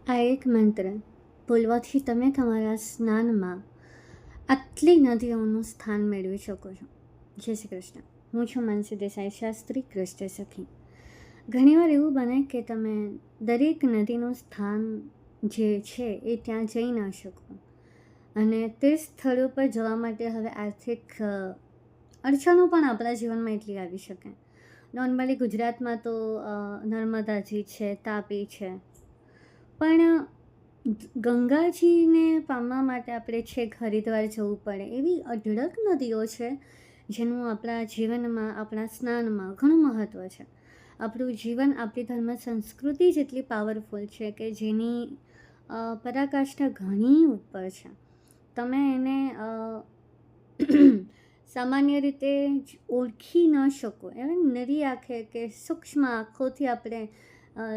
આ એક મંત્ર બોલવાથી તમે તમારા સ્નાનમાં આટલી નદીઓનું સ્થાન મેળવી શકો છો. જય શ્રી કૃષ્ણ. હું છું માનસી દેસાઈ શાસ્ત્રી, કૃષ્ણ સખી. ઘણીવાર એવું બને કે તમે દરેક નદીનું સ્થાન જે છે એ ત્યાં જઈ ના શકો, અને તે સ્થળો પર જવા માટે હવે આર્થિક અડચણો પણ આપણા જીવનમાં એટલી આવી શકે. નોર્મલી ગુજરાતમાં તો નર્મદાજી છે, તાપી છે, પણ ગંગાજીને પામવા માટે આપણે છેક હરિદ્વાર જવું પડે. એવી અઢળક નદીઓ છે જેનું આપણા જીવનમાં, આપણા સ્નાનમાં ઘણું મહત્ત્વ છે. આપણું જીવન આપણી ધર્મ સંસ્કૃતિ જેટલી પાવરફુલ છે કે જેની પરાકાષ્ઠા ઘણી ઉપર છે. તમે એને સામાન્ય રીતે ઓળખી ન શકો. એમ નરી આંખે કે સૂક્ષ્મ આંખોથી આપણે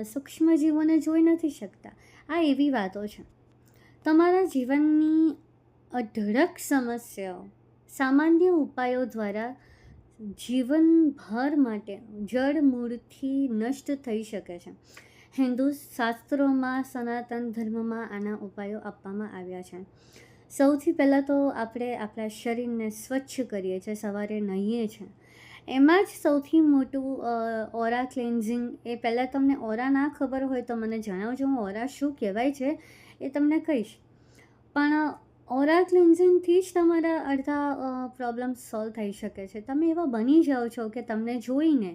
સૂક્ષ્મ જીવોને જોઈ નથી શકતા. આ એવી વાતો છે. તમારા જીવનની અઢળક સમસ્યાઓ સામાન્ય ઉપાયો દ્વારા જીવનભર માટે જડમૂળથી નષ્ટ થઈ શકે છે. હિન્દુ શાસ્ત્રોમાં, સનાતન ધર્મમાં આના ઉપાયો આપવામાં આવ્યા છે. સૌથી પહેલાં તો આપણે આપણા શરીરને સ્વચ્છ કરીએ છીએ, સવારે નહીએ છીએ. એમાં જ સૌથી મોટું ઓરા ક્લેન્ઝિંગ. એ પહેલાં તમને ઓરા ના ખબર હોય તો મને જણાવજો, હું ઓરા શું કહેવાય છે એ તમને કહીશ. પણ ઓરા ક્લિન્ઝિંગથી જ તમારા અડધા પ્રોબ્લેમ સોલ્વ થઈ શકે છે. તમે એવા બની જાઓ છો કે તમને જોઈને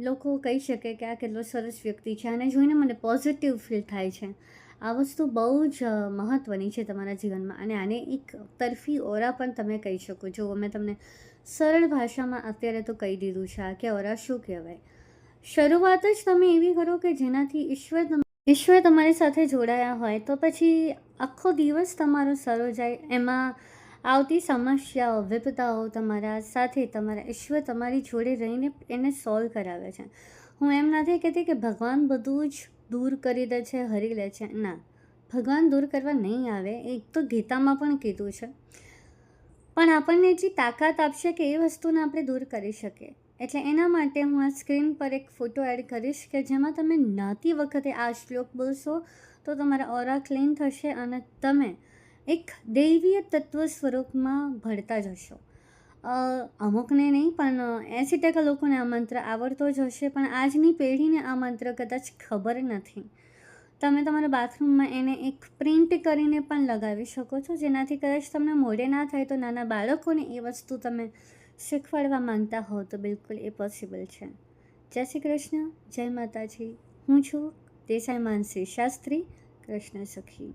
લોકો કહી શકે કે આ કેટલો સરસ વ્યક્તિ છે, આને જોઈને મને પોઝિટિવ ફીલ થાય છે. આ વસ્તુ બહુ જ મહત્ત્વની છે તમારા જીવનમાં, અને આને એક તરફી ઓરા પણ તમે કહી શકો. જો મેં તમને સરળ ભાષામાં અત્યારે તો કહી દીધું છે કે ઓરા શું કહેવાય. શરૂઆત જ તમે એવી કરો કે જેનાથી ઈશ્વર તમારી સાથે જોડાયા હોય, તો પછી આખો દિવસ તમારો સારો જાય. એમાં આવતી સમસ્યાઓ, વિપદાઓ તમારા સાથે તમારા ઈશ્વર તમારી જોડે રહીને એને સોલ્વ કરાવે છે. હું એમ નથી કહેતી કે ભગવાન બધું જ દૂર કરી દે છે, હરી લે છે. ના, ભગવાન દૂર કરવા નહીં આવે. એક તો ગીતામાં પણ કીધું છે, પણ આપણને એટલી તાકાત આપશે કે એ વસ્તુને આપણે દૂર કરી શકીએ. એટલે એના માટે હું આ સ્ક્રીન પર એક ફોટો એડ કરીશ કે જેમાં તમે નહાતી વખતે આ શ્લોક બોલશો તો તમારા ઓરા ક્લીન થશે અને તમે એક દૈવીય તત્વ સ્વરૂપમાં ભળતા જશો. અમુકને નહીં, પણ 80% લોકોને આ મંત્ર આવડતો જ હશે, પણ આજની પેઢીને આ મંત્ર કદાચ ખબર નથી. તમે તમારા બાથરૂમમાં એને એક પ્રિન્ટ કરીને પણ લગાવી શકો છો, જેનાથી કદાચ તમને મોઢે ના થાય તો નાના બાળકોને એ વસ્તુ તમે શીખવાડવા માંગતા હો તો બિલકુલ એ પોસિબલ છે. જય શ્રી કૃષ્ણ, જય માતાજી. હું છું દેસાઈ માનસી શાસ્ત્રી, કૃષ્ણ સખી.